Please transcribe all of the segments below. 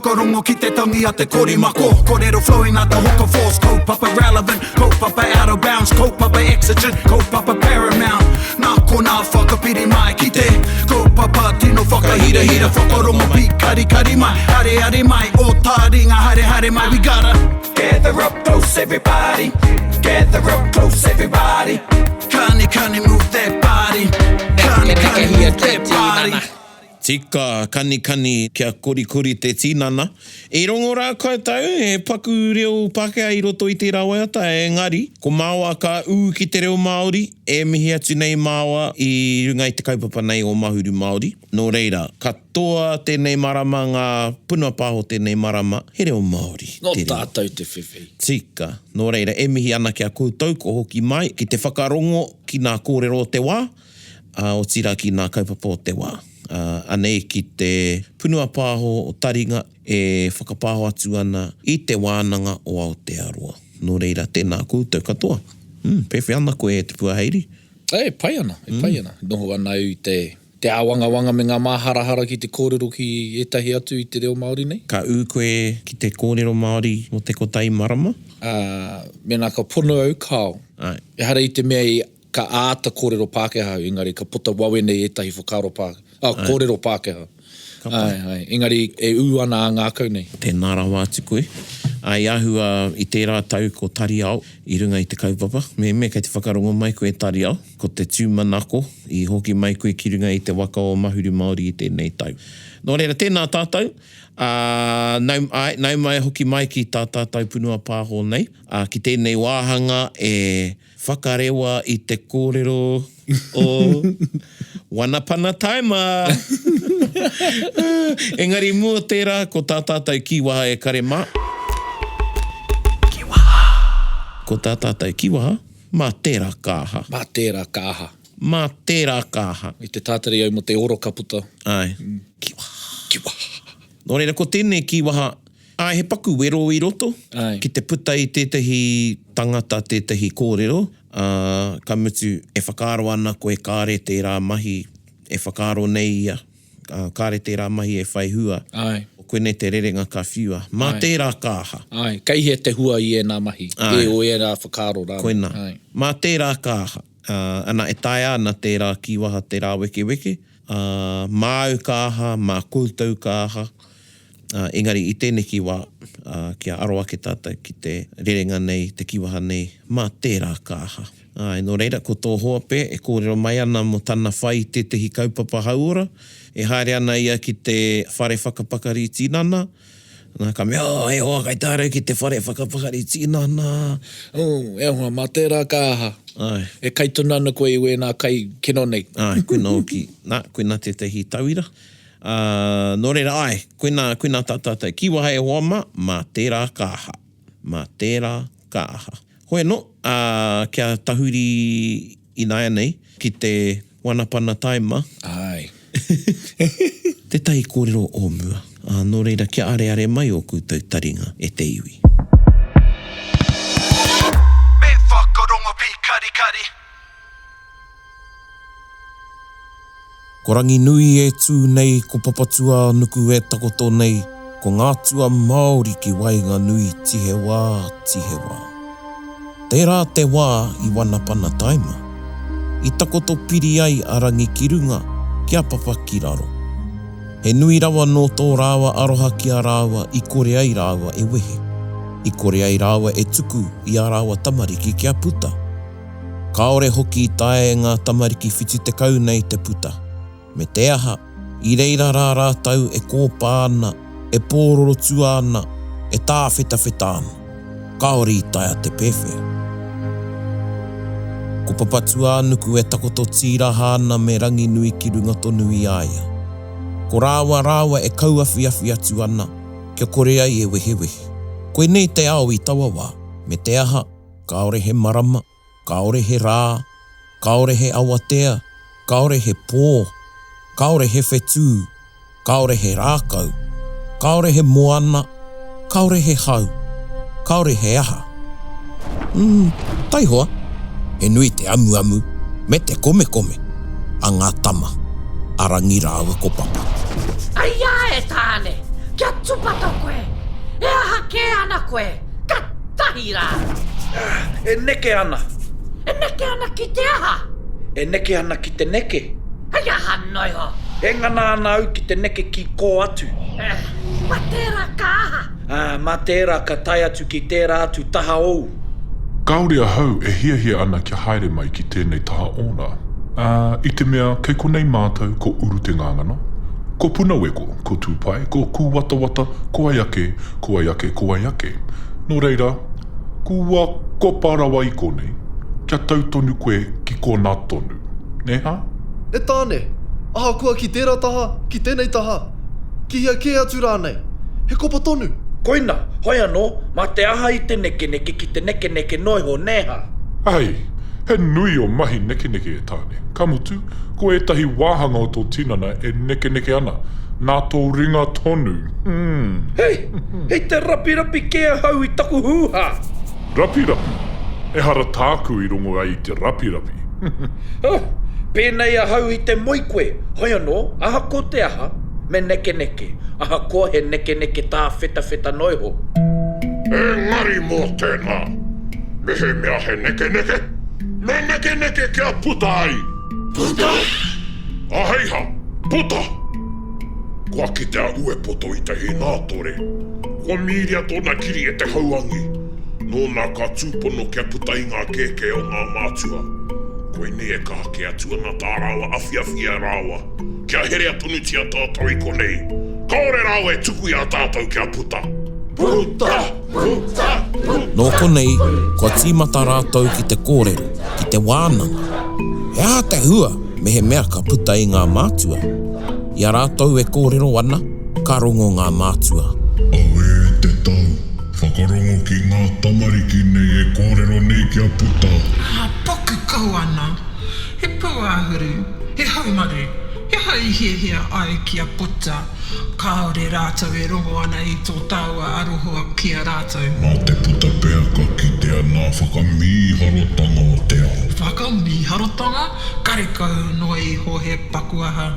whakarongo ki te tangi a te korimako. Kōrero flowing out the hook of force. Kaupapa relevant, kaupapa out of bounds, kaupapa exigent, kaupapa paramount. Nā ko nā whakapiri mai ki te kaupapa tino whakahira whakarongo pikarikari mai, areare mai, o Taringa haere mai. We gotta gather up close everybody, gather up close everybody. Kani move that body, kani move that body. Tika, kani kia korikori te tinana. E rongo rā koutou, he paku reo Pākehā i roto i te rauata, engari, ko māua ka ki te reo Māori, e mihi atu nei māua i runga i te kaupapa nei o Mahuru Māori. Nō reira, katoa tēnei mārama, ngā punua pāho tēnei mārama, he reo Māori. No tātou te whiwhi. Tika, nō reira, e mihi ana kia koutou, ko hoki mai, ki te whakarongo, ki nā kōrero o te wā, o tira ki nā kaupapa o te wā. Anei ki te punua pāho o Taringa e whakapāho atu ana i te wānanga o Aotearoa. Nō reira, tēnā koutou katoa. Pewhi ana koe e te puaheiri. Pai ana. Noho ana i te awanga me ngā māharahara ki te kōrero ki etahi atu i te reo Māori nei. Ka koe ki te kōrero Māori o te kotai mārama? Mena ka pono au kao. E hara i te mea i ka āta kōrero Pākehā, engari ka puta wawe nei etahi whakaro Pākehā. Kōrero Pākehā. Engari e uana a ngā kau nei. Tēnā rāua atu koe. Ai ahua i tērā tau ko tariao i runga i te kaupapa. Me kei te whakarongo mai koe tariao. Ko te tūmanako i hoki mai koe ki runga i te waka o Mahuru Māori i tēnei tau. Nō reira, tēnā tātou. Nau mai hoki mai ki tā tātou punua pāho nei. Ki tēnei wāhanga e whakarewa i te kōrero o Wanapanataima. Engari mua tērā, ko tā tātou kiwaha e kare mā. Ko tā tātou kiwaha, mā tērā kāha. Mā tērā kāha. I te tātari au mo te orokaputa. Ai. Kiwaha. Nō reira, ko tēnei kiwaha, he paku wero i roto. Ki te puta i tētahi tangata, tētahi kōrero. Ka mutu e whakaro ana koe kāre tērā mahi e whakaro nei ia. Kāre tērā mahi e whai hua. O koe te rerenga ka whiua. Mā tērā kāha. Kei he te hua i e nā mahi. E o e nā whakaro rāna. Koina. Mā tērā kāha. Ana e tae ana tērā kiwaha tērā weke. Māu kāha, mā koutou kāha. Engari i tēnei kiwa kia aroa ke tātou ki te rerenga nei, te kiwaha nei, mā tērā kāha. Nō reira, ko tō hoape, e kōrero mai ana mo tāna whai tētahi kaupapa hauora, e haere ana ia ki te whare whakapakari tinana, nā ka mea, e hoa kai tāre ki te whare whakapakari tinana. E hoa, mā tērā kāha. E kaituna ana koe i nā kai kino nei. Koina oki, koina tētahi tauira. Nō reira, koina tātātai kiwaha e hoama, mā tērā kāha. Mā tērā kāha. Hoi no, kia tahuri i nāia nei, ki te Wanapanataima. Te tai kōrero o mua. Nō reira, kia areare mai o koutou Taringa e te iwi. Me whakarongo pikarikari. Ko rangi nui e tū nei, ko papatua nuku e takoto nei, ko ngā tua Māori ki wainga nui tihe wā. Tērā te wā i Wanapanataima. I takoto piri ai a rangi ki runga, kia papa ki raro. He nui rawa no tō rāua aroha ki a rāua, i kore ai rāua e wehe. I kore ai rāua e tuku i a rāua tamariki kia puta. Kaore hoki i tae ngā tamariki whitu te kau nei te puta. Me te aha, i reira rā rātau e kōpā ana, e pōroro tua ana, e tāwhetawheta ana. Kaore i taia te pewhia. Ko papatua nuku e takoto tiraha ana me rangi nui ki runga tonu i aia. Ko rāua e kauawhiawhi atu ana, kia kore ai e wehe. Koe nei te ao i taua wā, me te aha, kaore he mārama, kaore he rā, kaore he awatea, kaore he pō, kaore he whetū, kaore he rākau, kaore he moana, kaore he hau, kaore he aha. Tai hoa, he nui te amu, me te kome, a ngā tama, a rangi rāua ko papa. Aia e tāne, Kia tupata koe. E aha ke ana koe. Ka tahi rā. E neke ana. E neke ana ki te aha. E neke ana ki te neke. Hei aha noi ho. E ngana ana au ki te neke ki kō atu. Ma tērā ka aha. Mā tērā ka tai atu ki tērā atu taha ou. Kaore a hau e hia ana kia haere mai ki tēnei taha ona. I te mea, kei konei mātou ko uru te ngangana. Ko puna weko, ko tūpai, ko watawata, ko aiake, ko aiake, ko aiake. Nō reira, kua koparawa i konei, kia tautonu koe ki ko nā tonu. Neha? E tāne, aha kua ki tērā taha, ki tēnei taha. Ki hia ke atu rānei, he kopa tonu. Koina, hoi anō, mā te aha i te neke ki te neke noi ho neha. Ai, he nui o mahi neke e tāne. Ka mutu, ko etahi wāhanga o tō tinana e neke ana. Nā tō ringa tonu. Hei te rapi kea hau i taku hūha. Rapi. E hara tāku i rongo ai te rapi. Pēnei a hau i te moikoe. Hoi anō, aha ko te aha, me neke. Aha ko he neke tā wheta noi ho. E ngari mō tēnā. Me he mea he neke. Me neke kia puta ai. Puta? Aheiha, puta! Kua ki te a ue poto i te hinātore. Kua miria tōna kiri e te hauangi. Nō nā ka tūpono kia puta i ngā keke o ngā mātua. Koe ne e ka hake atua ngā tā rāua awhiawhia rāua. Kia here atunutia tātou i konei. Kaore rāua e tuku i a tātou kia puta. Puta! Nō konei, kua tīmata rātou ki te kōrero, ki te wānanga. He aha te hua, me he mea ka puta i ngā mātua. Ia rātou e kōrero ana, ka rongo ngā mātua. Au e te tau, whakarongo ki ngā tamariki nei e kōrero nei kia puta. Poku kau ana, he puahuru, he haumaru, he hauhia ai kia puta. Kaore rātou e rongo ana i tō taua arohua kia rātou. Nā te puta pēa ka kitea nā whakamīharotanga o te ao. Whakamīharotanga? Karekau noi ho he pakuaha.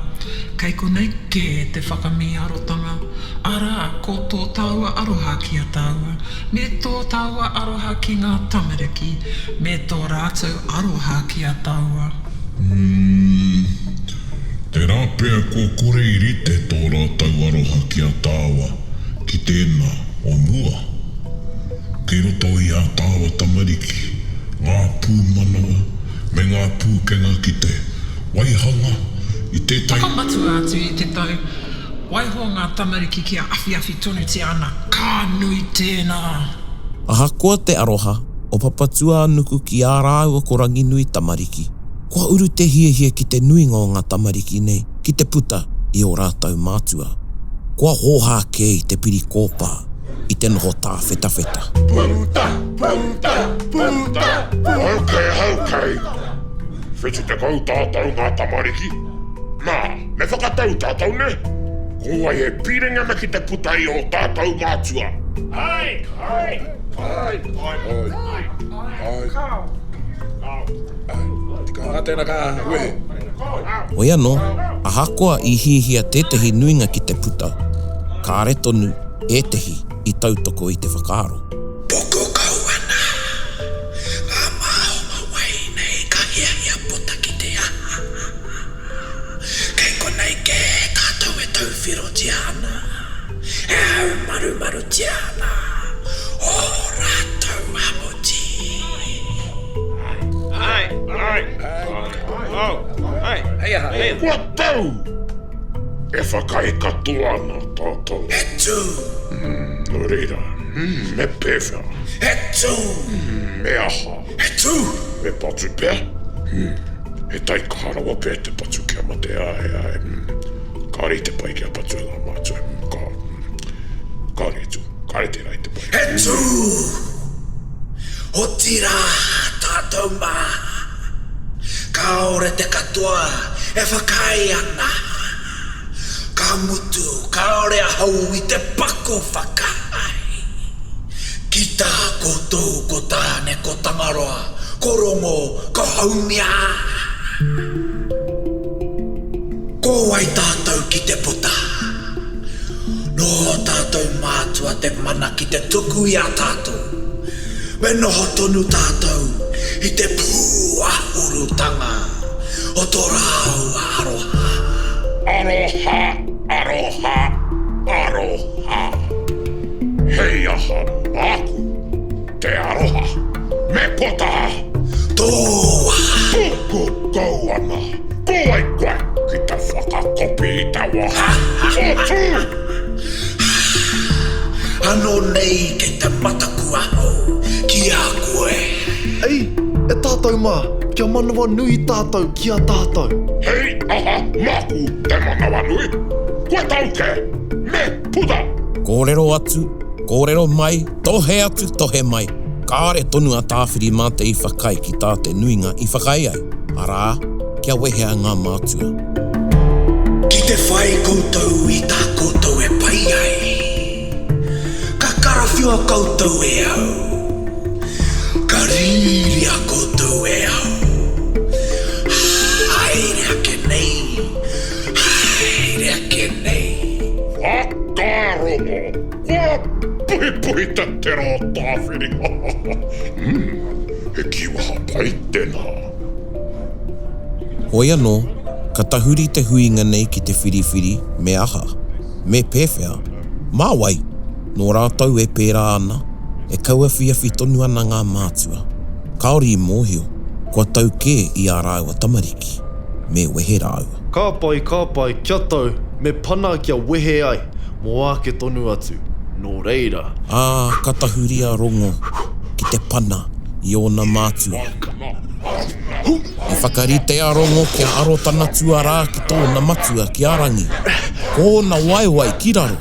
Kei konei ke te whakamīharotanga. Ara, ko tō taua aroha kia taua. Me tō taua aroha ki ngā tamariki. Me tō rātou aroha kia taua. Te rāpea ko kore i rite tō rātau aroha kia tāua, ki tēnā o mua. Kei roto i a tāua tamariki, ngā pū manawa, me ngā pūkenga ki te waihanga i te tai. Whakamatu atu i te tau, waiho ngā tamariki kia awhiawhi tonu te ana, ka nui tēnā. Aha koa te aroha, o papatua nuku ki a rāua ko rangi nui tamariki. Kua uru te hie ki te nuinga o ngā tamariki nei, ki te puta i o rātau mātua. Kua hoha ke i te piri kōpā, i te noho tā wheta. Puta! Haukei! Whetu te kau tātou ngā tamariki? Nā, me whakatau tātou ne? Koai e pirenga me ki te puta i o tātou mātua. Ai! Ngā tēnā ka wehe. Oi anō, aha koa i hihia tētahi nuinga ki te puta. Ka are tonu e tehi i tautoko i te whakaaro. Poko kau ana. Ngā mahoma whei nei ka hia puta ki te aha. Kei konei ke tātou e tauwhiro te ana. E au maru te ana. O rātou hamuti. Kua tau! E whakai katoa ana tātou. Etu! No reira, me pewha. Etu! Me aha. Etu! Me patu pēr. He tai kārawa pēr te patu kia mate ai. Ka rei te pai kia patu e ngā mātua. Ka rei tu. Ka rei tērā i te pai. Etu! O tira tātou mā. Kaore te katoa e whakai ana. Ka mutu, kaore a hau i te pako whakai. Ki tā koutou ko tāne ko tangaroa, ko rongo, ko haumia. Ko ai tātou ki te puta. No tātou mātua te mana ki te tuku i a tātou. Me noho tonu tātou i te pūahurutanga o tō rāua aroha. Aroha, aroha, aroha. Hei aha māku, te aroha, me puta. Tōa. Puku kou ana, koe koe ki te whakakopi i te waha. Koutou! Ano nei ke te mataku aho ki a koe. Ei, e tātou mā, kia manawa nui tātou ki a tātou. Hei aha māku te manawa nui. Koe tauke, me puta. Kōrero atu, kōrero mai, tohe atu, tohe mai. Kāre tonu a tāwhiri mā te i whakai ki tā te nuinga i whakai ai. Arā, kia wehea ngā mātua. Ki te whai koutou i tā koutou e pai ai. Ka karawhiua koutou e au. Ka riri a koutou e au. Haere ake nei. Haere ake nei. Whakarongo. Puhi te tero tāwhiri. He kiwaha pai tēnā. Hoi anō, ka tahuri te huinga nei ki te whiriwhiri me aha, me pēwhea, mā wai, nō rātou e pērā ana, e kaua whiawhi tonu ana ngā mātua. Kaori i mōhio, kua tau kē i a rāua tamariki, me wehe rāua. Ka pai, kia tau, me pana kia wehe ai, mō ake tonu atu. Nō reira. Ka tahuri a rongo, ki te pana, i ona mātua. I whakarite a rongo kia aro tana tuarā ki tōna matua ki arangi. Kōna waiwai ki raro.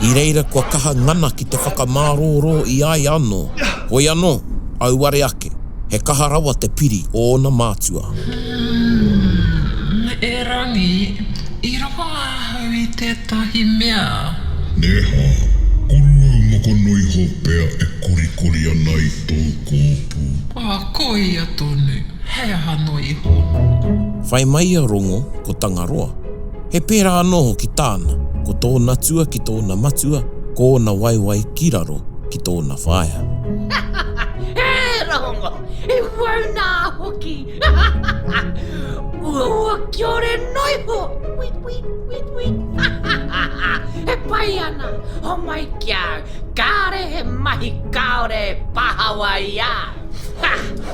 I reira kua kaha ngana ki te whakamārōrō i ai anō. Hoi anō, auare ake, he kaha rawa te piri o ona mātua. E rangi, i rawa ahau i tētahi mea. Neha, korua moko noi hopea e korikori ana i tō kōpū. Koi a tonu, hei aha noi ho. Whai mai a rongo ko Tangaroa. He pērā anō ki tāna, ko tōna tua ki tōna matua, kōna waiwai ki raro ki tōna whaia. E rongo, e wauna hoki. Ua ki ore noiho. Wit. He pai ana, o mai kiau, kāre he mahi kaore pahawa ia.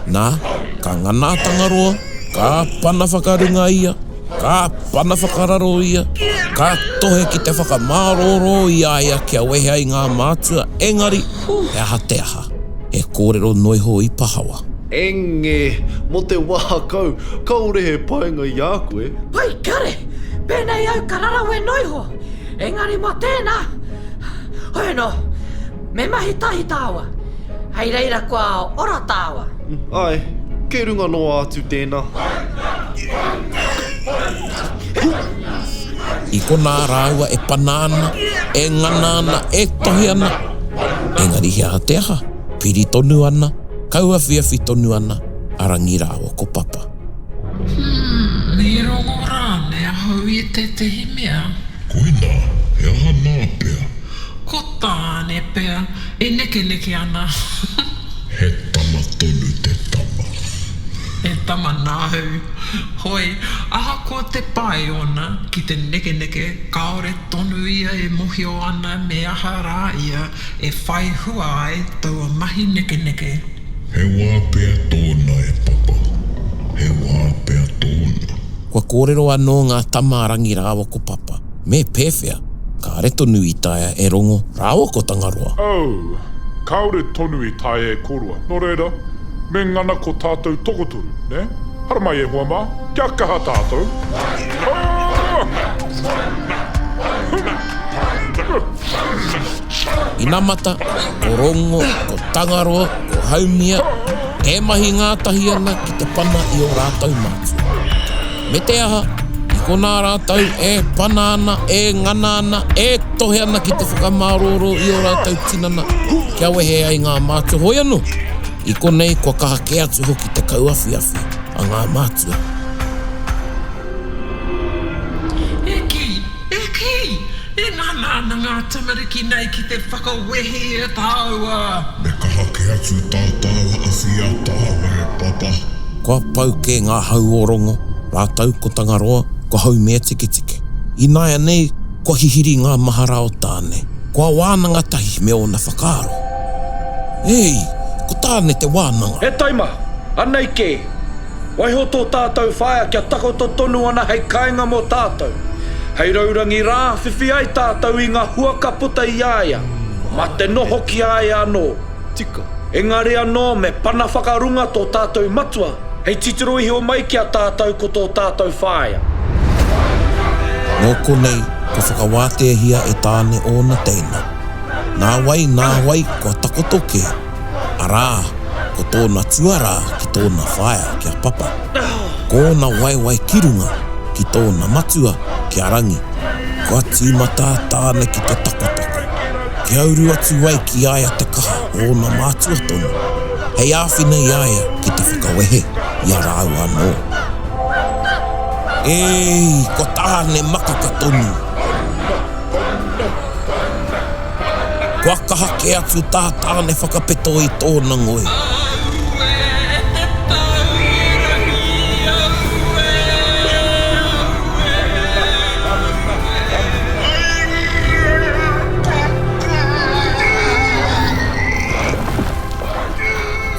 Nā, ka ngana Tangaroa, ka pana whakarunga ia, ka pana whakararo ia, ka tohe ki te whakamārōrō ia ia kia wehe ai ngā mātua, engari, e aha te aha, e kōrero noiho i pahawa. Enge, mo te wahakau, kaore he paenga i a koe. Pai kare, pēnei au kararawe noiho, engari mā tēnā. Hoi no, me mahi tahi tāua, hei reira kua ora tāua. Ai, ke runga noa atu tēnā. I kona rāua e panāna, e nganāna, e tohi ana. Engari hea te aha, piri tonu ana, kaua whiawhi tonu ana, Rangi rāua ko papa. Ni rongo rāne ahau i tehi mea. Koina, he aha nā pea. Ko tāne pea, e neke ana. He tama tonu te tama. E tama nāhu. Hoi, aha ko te pai ona ki te neke, kaore tonu ia e mohio ana me aha rā ia e whai hua ai taua mahi neke. He wāpea tōna e papa. He wāpea tōna. Kua kōrero anō ngā tama Rangi rāua ko papa, me pēwhea, ka reto nui taia e rongo rāua ko Tangaroa. Au, kaore tonu i tae e korua. Nō reira, me ngana ko tātou tokoturu, ne? Hara mai e hua mā, kia kaha tātou. I nā mata, ko rongo, ko Tangaroa, ko haumia, e mahi ngātahi ana ki te pana i o rātou mātua. Me te aha, i ko nā rātou e pana ana, e ngana ana, e tohe ana ki te whakamārōrō i o rātou tinana, kia wehe ai ngā mātua. Hoi anō, i ko nei kua kaha ke atu hoki te kauawhiawhi a ngā mātua. Eki, E nāna ngā tamariki nei ki te whakawehe e tāua. Me ka hake atu tātāua a whia tāua e papa. Kua pau ke ngā hauorongo, rātau ko tangaroa, ko hau mea tike tike. I nāia nei, kua hihiri ngā mahara o tāne. Kua wānanga tahi me ona whakaaro. Ei, ko tāne te wānanga. He taima, anei ke. Waiho tō tātou whaia kia takoto tonu ana hei kāinga mō tātou. Hei raurangi rā, whiwhi ai tātou i ngā huaka puta i aia. Ma te noho ki aia anō. Tika. Engari anō me pana whakarunga tō tātou matua. Hei titiro iho mai kia tātou ko tō tātou whaia. Nō konei, ko whakawātehia e tāne o na Tēnā. Nā wai, ko takoto ke. Arā, ko tōna tuara ki tōna whaia kia papa. Ko na wai kirunga ki tōna matua kia rangi. Kua tīmata tāne ki te takotako. Ki auru atu wai ki aia te kaha o na mātua tonu. Hei āwhina i aia ki te whakawehe i a rāua anō. Ei, ko tāne makaka tonu. Kua kaha ke atu tāne whakapeto i tōna ngoi.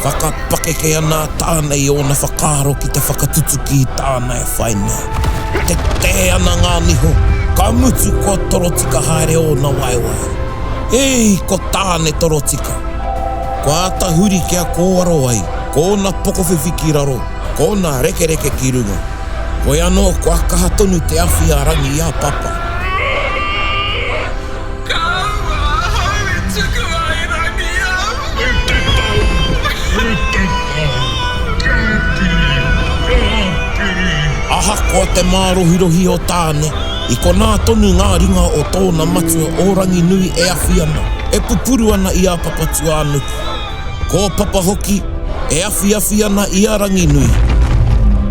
Whakapake ke ana tānei o na whakaaro ki te whakatutuki i tāna e whainei. Te ana ngā niho, ka mutu ko torotika haere o na waiwai. Ei, ko tāne torotika. Ko ata huri kia kōaro ai, ko na pokowhiwhi ki raro, ko na reke ki runga. Ko anō ko akaha tonu te awhi a rangi i a papa. Aha ko te mārohirohi o tāne, i ko nā tonu ngā ringa o tōna matua o rangi nui e awhi ana, e pupuru ana i a papa tuānuku. Ko papa hoki, e awhi ana i a rangi nui.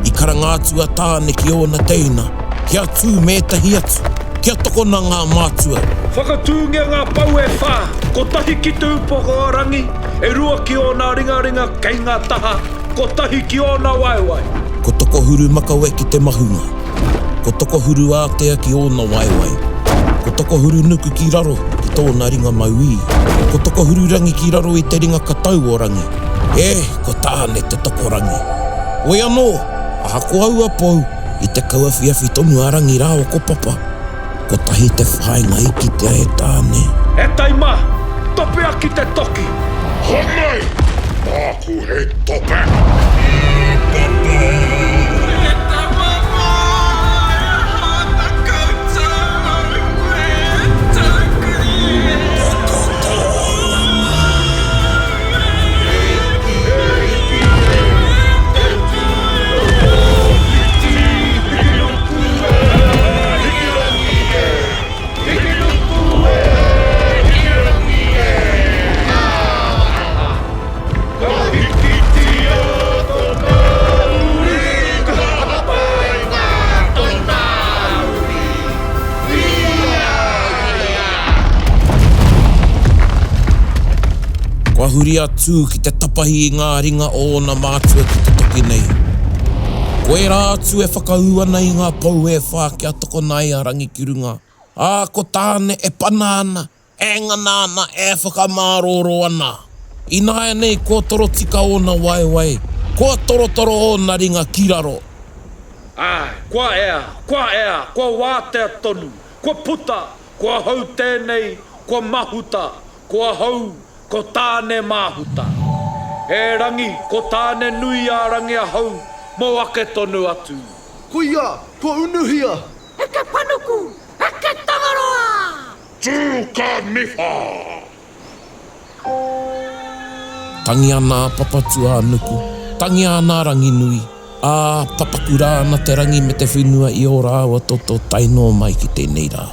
I karangātua tāne ki o na Tēnā, kia tū mētahi atu, kia tokona ngā mātua. Whakatūngia ngā pau e whā, ko tahi ki tūpoko o rangi, e rua ki o nā ringa kei ngā taha, ko tahi ki o nā waiwai. Ko toko huru makawe ki te mahunga. Ko toko huru ātea ki ōna waiwai. Ko toko huru nuku ki raro ki tōna ringa maui. Ko toko huru rangi ki raro i te ringa katau o rangi. Ko tāne te toko rangi. Oi anō, aha ko aua pou i te kauawhiawhi tonu a rangi rāua ko papa. Ko tahi te whainga i ki te e tāne. E taima, tope aki te toki. Honai, māku he tope. Kua huri atu ki te tapahi i ngā ringa o na mātua ki te toki nei. Koe rā atu e whakaua nei ngā pau e whā kia toko nei a rangi ki runga. Ko tāne e panāna, e nganāna, e whakamāroro ana. I nāia nei ko torotika o na waiwai, ko torotoro o na ringa ki raro. Kua ea, kua wātea tonu, kua puta, kua hau tēnei, kua mahuta, kua hau, ko tāne māhuta. E rangi, ko tāne nui a rangi a hau, mō ake tonu atu. Ko ia, ko unuhia. Eke panuku, eke tangaroa! Tū ka niha! Tangi ana papa tuānuku, tangi ana rangi nui. Papaku rā ana te rangi me te whenua i o rāua toto taino mai ki tēnei rā.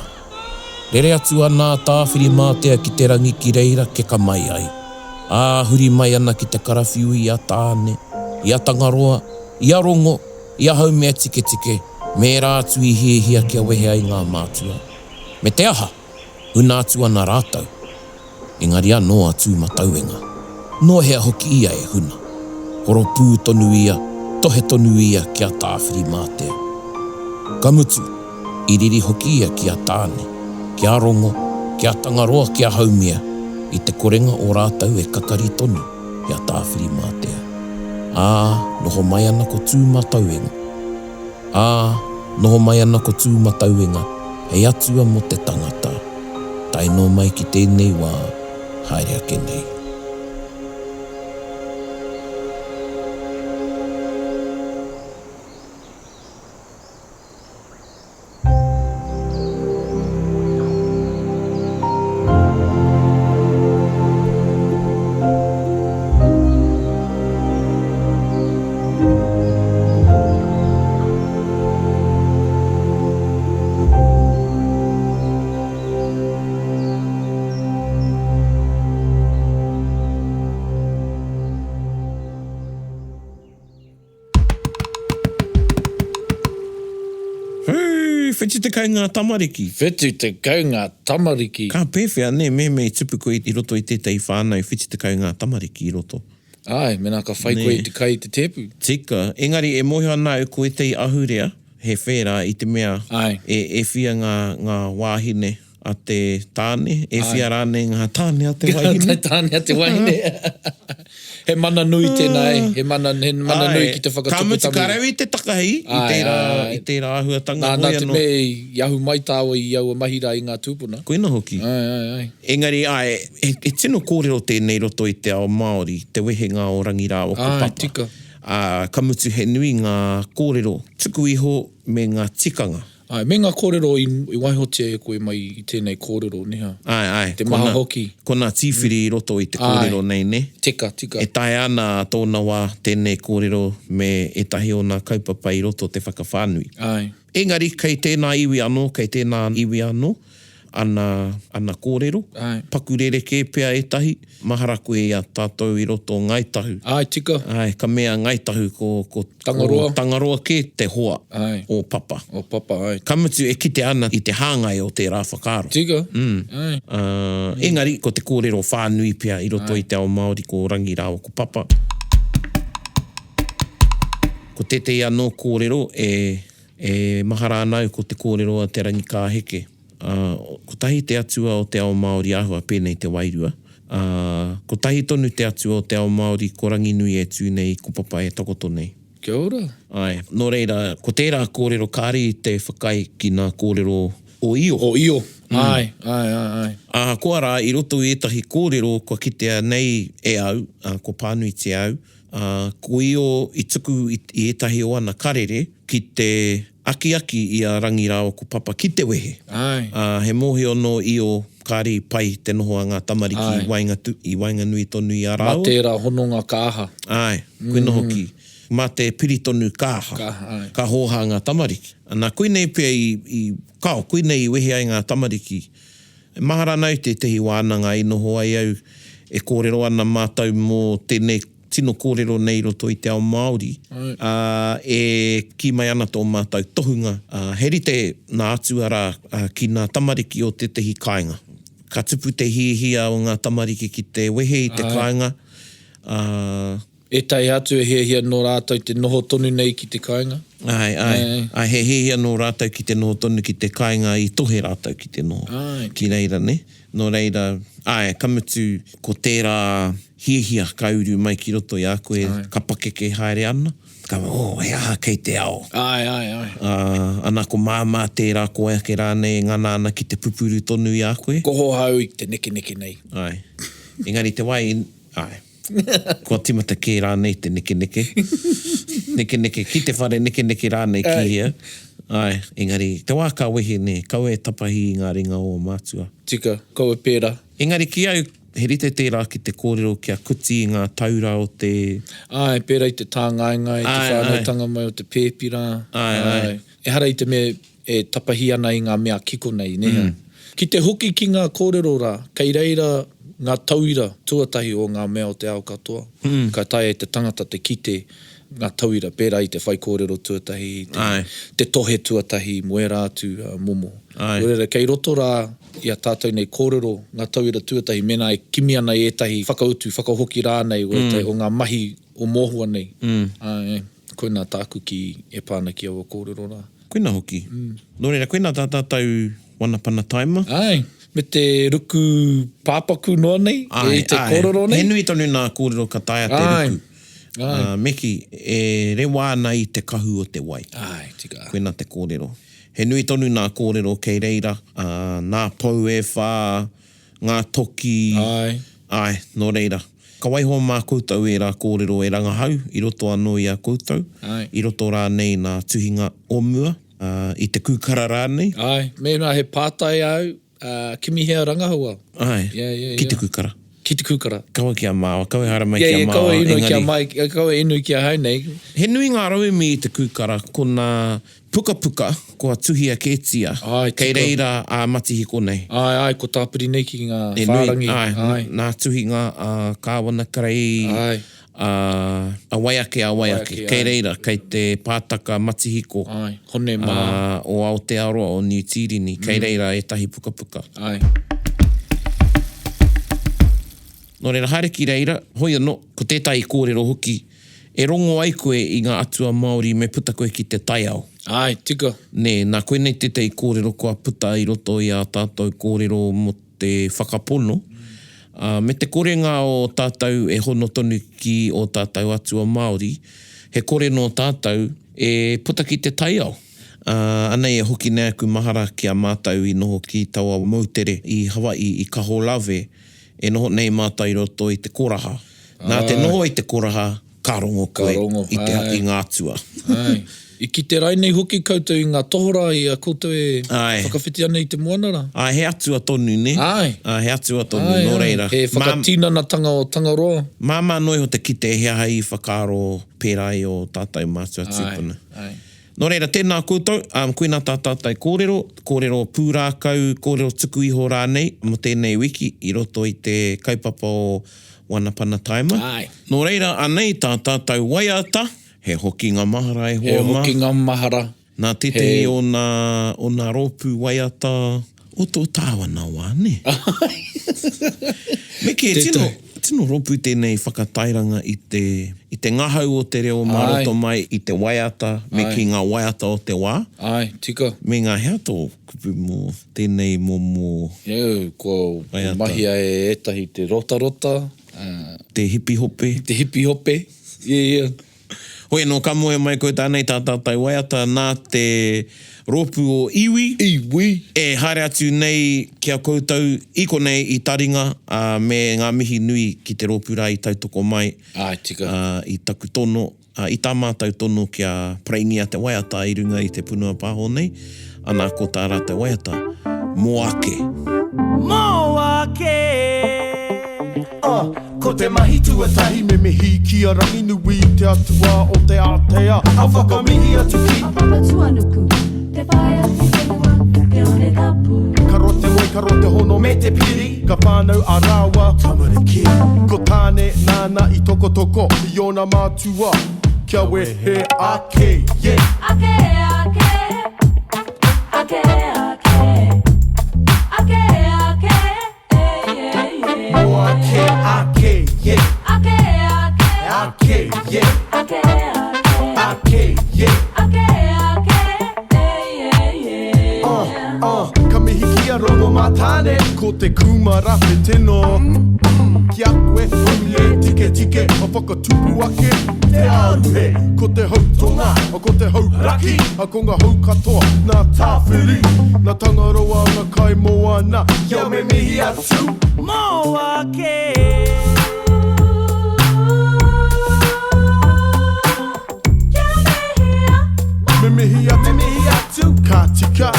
Rere atu ana tāwhiri mātea ki te rangi ki reira ke ka mai ai. Huri mai ana ki te karawhiu i a tāne, i a tangaroa, i a rongo, i a hau mea tike, me rā atu i hia kia wehe ai ngā mātua. Me te aha, Huna atu ana rātau. Engari anō atu matauenga. Noa hea hoki ia e huna. Horo pū tonu ia, tohe tonu ia kia tāwhiri mātea. Kamutu, i riri hoki ia kia tāne, kia rongo, kia tangaroa kia haumia, i te korenga o rātau e kakari tonu kia tāwhiri mātea. Noho mai ana ko tū matauenga. Noho mai ana ko tū matauenga, hei atua mo te tangata. Taino mai ki tēnei wā, haere ake nei. Whetu te kaunga tamariki. Whetu te kaunga tamariki. Ka pewhia ne, me tupuko i roto i tētai whānau, whetu te kaunga tamariki i roto. Ai, mena ka whai koe i te kai te tepu. Tika, engari e mohi ana e koe tei ahurea, he whera i te mea, e whia ngā wāhine a te tāne, e whia rāne ngā tāne a te wāhine. Tāne a te wāhine. He mana nui tēnā he mana nui ki te whakatupu tamu. Ka rau i te takahi, i tērā ahuatanga. Nā te me iahu mai tāua i aua mahira i ngā tūpuna. Koina hoki. Engari, e tino kōrero tēnei roto i te ao Māori, te wehenga o Rangi rāua kaupapa. Tika. Kamutu he nui ngā kōrero, tuku iho me ngā tikanga. Me ngā kōrero i waihote e koe mai i tēnei kōrero, neha. Te maha hoki. Kona tīwhiri i roto i te kōrero nei, ne? Tika. E tae ana tōna wā tēnei kōrero me e tahi o ngā kaupapa i roto te whakawhānui. Engari, kei tēnā iwi anō, ana kōrero. Pakurereke pia e tahi. Mahara koe ia tātou i roto ngaitahu. Tika. Ka mea ngaitahu ko tangaroa ke te hoa o papa. O papa, Kamutu e kite ana i te hāngai o te rā whakaro. Tika. Engari, ko te kōrero whānui pia i roto i te ao Māori ko Rangi rāua ko papa. Ko tetei anō kōrero e mahara anau ko te kōrero a te rangi ka heke. Ko tahi te atua o te ao Māori ahua pēnei te wairua. Ko tahi tonu te atua o te ao Māori ko rangi nui e tūnei ko papa e tokoto nei. Kia ora. Nō reira, ko tērā kōrero kāri te whakai ki nā kōrero o io. O io. Koa rā, i roto i etahi kōrero kua kitea nei e au, ko pānui te au. Ko io i tuku i etahi o ana karere ki te aki i a Rangi rāua ko papa ki te wehe. He mohi ono io kāri pai te noho a ngā tamariki i wainga nui tonu i a rāua. Mā tērā hononga kāha. Koina hoki. Mā te piri tonu kāha. Ka hoha ngā tamariki. Nā koinei pia koinei i wehe ai ngā tamariki. Mahara nau te tehi wānanga i noho ai au e kōrero ana mātau mō tēnei tino kōrero nei roto i te ao Māori. E ki mai ana tō mātau tohunga. Heri te nā atuara ki nā tamariki o te tehi kāinga. Ka tupu te hiehia o ngā tamariki ki te wehe i te kāinga. E tai atu e hiehia no rātou te noho tonu nei ki te kāinga. He hiehia no rātou ki te noho tonu ki te kāinga i tohe rātou ki te noho. Ki reira, ne? No reira, kamutu ko tērā hiehia ka uru mai ki roto i a koe ka pakeke haere ana. Ka he aha kei te ao. Ana ko māmā tērā ko ake rānei ngana ana ki te pupuru tonu i a koe. Koho hau i te neke nei. Engari te wai, kua timata kē rānei te neke. Neke, ki te whare neke rānei ki hia. Engari, te wā ka wehe ne, kau e tapahi i ngā ringa o mātua. Tika, kau e pēra. Engari, ki au, he rite tērā ki te kōrero kia kuti i ngā taura o te... pēra i te tāngaingai, te whānautanga mai o te pēpira. E hara i te mea e tapahi ana i ngā mea kiko nei, neha. Ki te hoki ki ngā kōrero rā, kei reira ngā tauira tuatahi o ngā mea o te ao katoa. Ka tae e te tangata te kite ngā tauira, pērā i te whai kōrero tuatahi, te tohe tuatahi, moe rātu momo. Rere, kei roto rā, ia tātou nei kōrero, ngā tauira tuatahi, mena e kimi ana i etahi whakautu, whakahoki rānei, o ngā mahi o mōhua nei. Koina tāku ki e pāna ki aua kōrero rā. Koina hoki. Nō reira, koina tā tātou Wanapanataima. Me te ruku pāpaku noa nei, e te kōrero nei. He nui tonu nā kōrero ka taia te ruku. Meki, e rewa ana i te kahu o te wai. Tika. Koina te kōrero. He nui tonu nā kōrero kei reira. Nā pau e whā, ngā toki. Nō reira. Ka waiho mā koutou e rā kōrero e rangahau, i roto anō i a koutou. I roto rā nei nā tuhinga o mua, i te kūkara rā nei. Mena he pātai au, kimi hea rangahua. Ki te kūkara. Ki te kūkara. Kaua kia māua, kaua hara mai kia māua. Kaua inu kia mai, kaua inu kia hau nei. He nui ngā rauemi i te kūkara, ko nā puka, ko a tuhia ketia. Kei reira a matihiko nei. Ko tāpiri nei ki ngā whārangi. Nā tuhinga a Wanapanataima, a waiake. Kei reira, kei te pātaka matihiko. Hone mā. O Aotearoa, o New Tirini. Kei reira e tahi puka. Nō reira, haere ki reira, hoi anō, ko tētai kōrero hoki, e rongo ai koe i ngā atua Māori me puta koe ki te taiao. Tika. Nā koe nei tētai kōrero koa puta i roto i a tātou kōrero mo te whakapono. Me te korenga o tātou e hono tonu ki o tātou atua Māori, he kore no tātou e puta ki te taiao. Anei e hoki nea ku mahara ki a mātou i noho ki taua mautere i Hawaii i kaho lawe, e noho nei mātai i roto i te koraha. Nā te noho i te koraha, karongo koe i ngā atua. I ki te rai nei hoki koutou i ngā tohora i a koutou e whakawhiti ana i te moanara. He atua tonu ne. He atua tonu, nō reira. He whakatīnanatanga o Tangaroa. Māma noi ho te kite hea hei whakaro pērai o tātai mātua tūpuna. Nō reira, tēnā koutou, koina tā tātai kōrero pūrākau, kōrero tuku iho rānei, mo tēnei wiki, i roto i te kaupapa o Wanapanataima. Nō reira, anei tā tātai waiata, he hoki ngā mahara e hoa He hoki ngā mahara. Nā tētei o nā rōpū waiata, o tō tāwana wā, ne? Meke, tino rōpū tēnei whakatairanga i te ngahau o te reo maroto mai i te waiata, me ki ngā waiata o te wā. Tika. Me ngā hea tō kupu mō, tēnei mō. Ko mahia e etahi te rota. Te hipi hope. Hoi no ka moe mai koe tānei tātai waiata nā te rōpū o iwi. E haere atu nei kia koutou iko nei i Taringa me ngā mihi nui ki te rōpū rā i tautoko mai. Tika. I taku tono, i tā mātou tono kia praingia te waiata i runga i te punua pāho nei. Anā ko tā rā te waiata, moake. Ko te mahi tuatahi me mihi kia rangi nui te atua o te Aotea. A whakamihi atu ki. A whakatuanuku, te whai atu whenua, te one tapu. Karote moi, karote hono me te piri. Ka whānau a rāua, tamariki. Ko tāne nāna i toko, i ona mātua. Kia wehe ake, Ka mihi kia rongo mātāne, ko te kumarape tino. Kia koe huile tike, a whakatupu ake te aruhe. Ko te hautonga, ko te hauraki, a ko ngā haukatoa, nā tāwhiri. Nā Tangaroa ngā kai moana, kia me mihi atu. Moake! Me mihi atu, ka tika.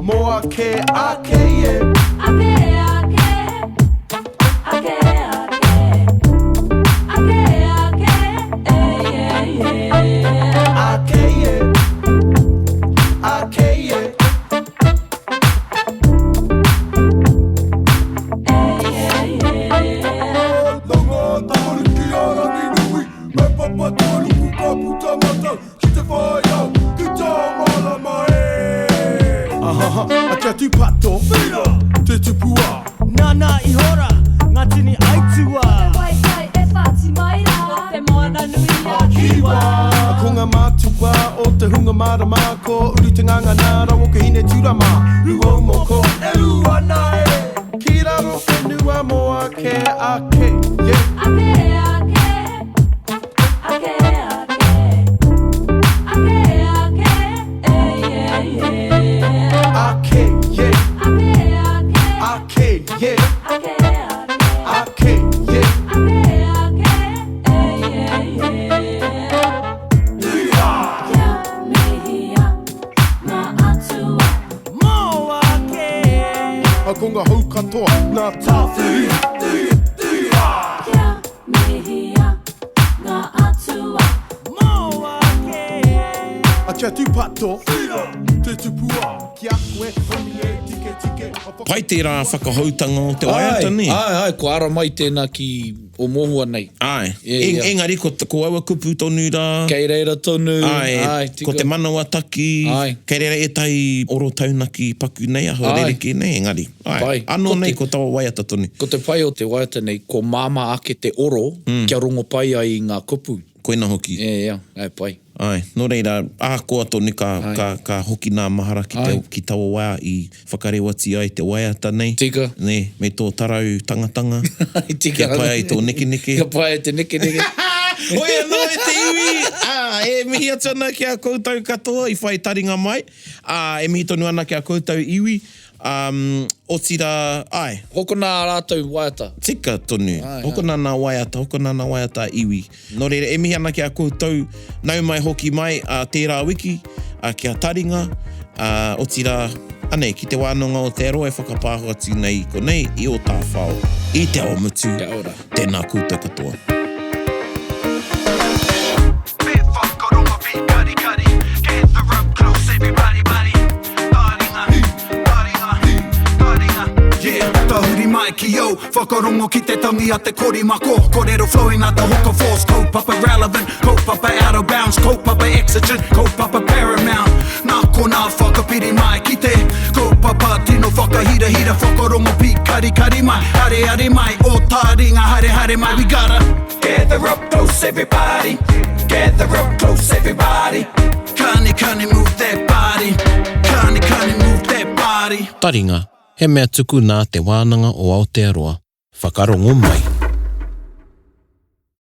Moake, ake, yeah. yo, kuto mola mai. A kia tupato, te tupua. Nana I hora, ngā tini aitua. Wai kai e whāti mai rā, te moana nui a kiwa. A konga mātua o te hunga mārama, ko uru te nganga nāra o ke hine tūrama. Ruo moko e ua nai. Ki raro whenua moa ke ake, yeah. Ake, ake, ake, ake, ake, ake, yeah. Ake, yeah. A konga hau katoa, nā tāwhiri. Kia mihia ngā atua. A kia tūpato, te tupua, kia koe, honi e tike tike. Pai tērā whakahautanga o te waiata, ne? Ai, ko ara mai tēnā ki o mohua nei. Ai, engari ko aua kupu tonu rā. Kei reira tonu. Ai, ko te manawa taki. Ai. Kei reira e tai oro taunaki paku nei, aho rereke nei, engari. Ai, anō nei ko taua waiata tonu. Ko te pai o te waiata nei, ko māma ake te oro, kia rongo pai ai ngā kupu. Koina hoki. Ai, pai. Ai, no reira, ākoa tonu ka hoki nā mahara ki taua waia I whakarewati ai te waiata nei. Tika. Ne, me tō tarau tangatanga. Tika. Kia pai ai tō neke. Kia pai ai te neke. Oia, no e te iwi. E mihi atana ki a koutou katoa, I whai taringa mai. E mihi tonu ana ki a koutou iwi. O tira, ai. Hoko nā rātou waiata. Tika tonu. Hoko nā nā waiata iwi. No reira, e mihi ana ki a koutou, nau mai hoki mai, tērā wiki, ki a taringa, o tira, anei, ki te wānonga o te aroa e whakapāhua tū nei ko nei, I o tā whao. I te awa mutu, tēnā koutou katoa. Ki o, whakarongo ki te tangi a te korimako. Kōrero flowing out the hooker force. Kaupapa relevant, kaupapa out of bounds. Kaupapa exigent, kaupapa paramount. Nā ko nā whakapiri mai ki te kaupapa tino whakahira whakarongo pikarikari mai. Areare mai, o Taringa haere mai. We gotta gather up close everybody. Gather up close everybody. Kani move that body. Kani move that body. Taringa. He mea tuku nā te wānanga o Aotearoa. Whakarongo mai.